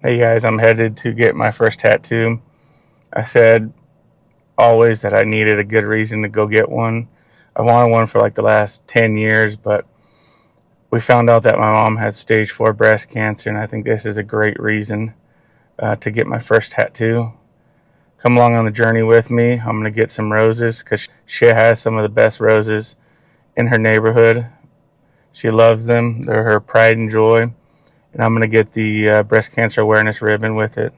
Hey guys, I'm headed to get my first tattoo. I said always that I needed a good reason to go get one. I wanted one for like the last 10 years, but we found out that my mom had stage 4 breast cancer, and I think this is a great reason to get my first tattoo. Come along on the journey with me. I'm going to get some roses because she has some of the best roses in her neighborhood. She loves them, they're her pride and joy. And I'm going to get the breast cancer awareness ribbon with it.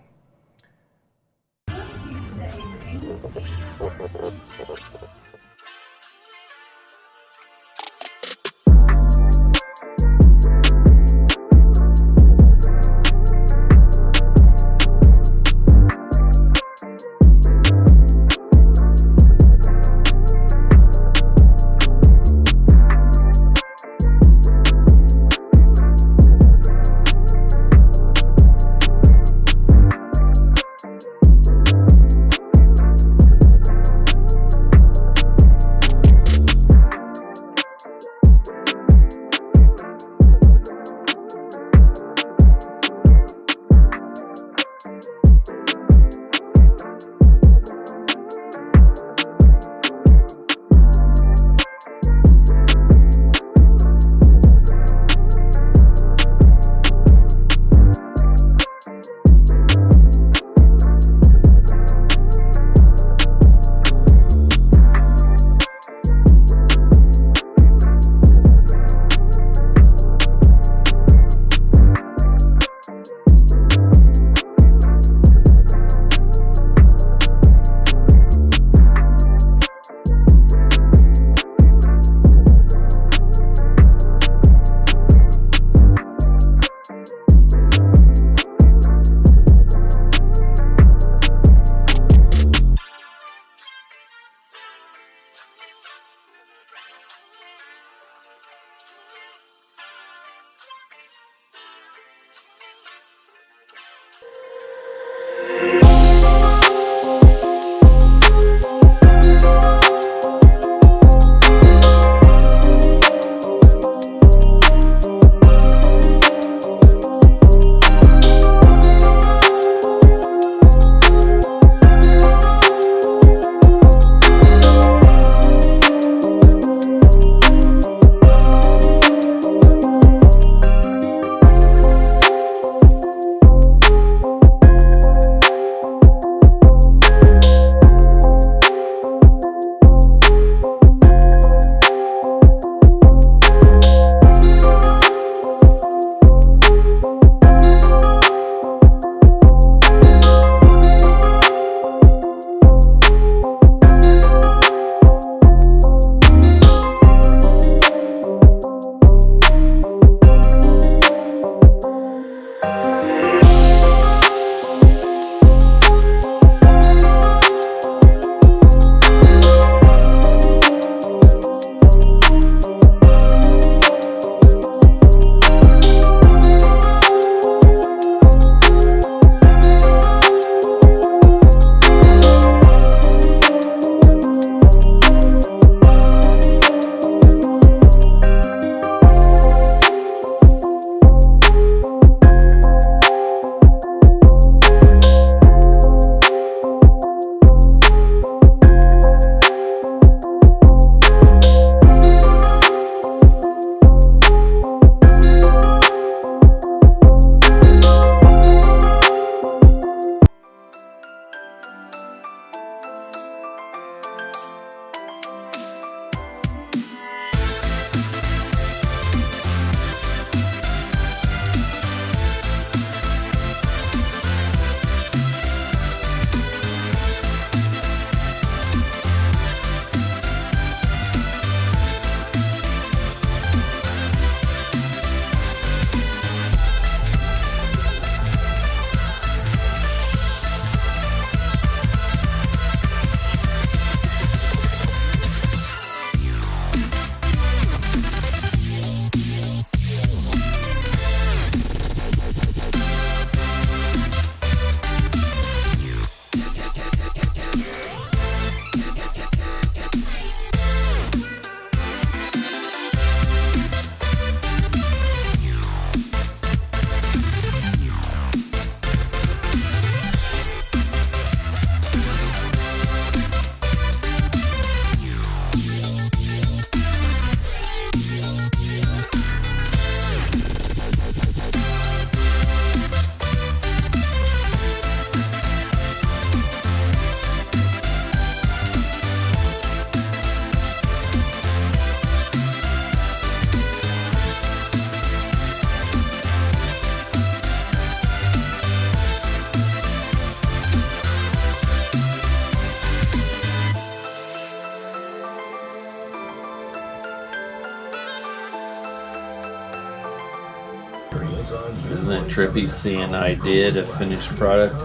Isn't it trippy seeing I did a finished product?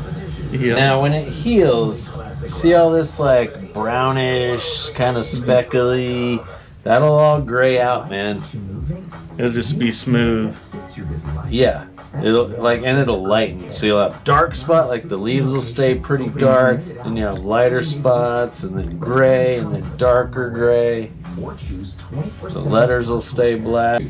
Yeah. Now when it heals, see all this like brownish, kind of speckly, that'll all gray out, man. It'll just be smooth. Yeah. It'll lighten. So you'll have dark spot, like the leaves will stay pretty dark, then you have lighter spots, and then gray, and then darker gray. The letters will stay black.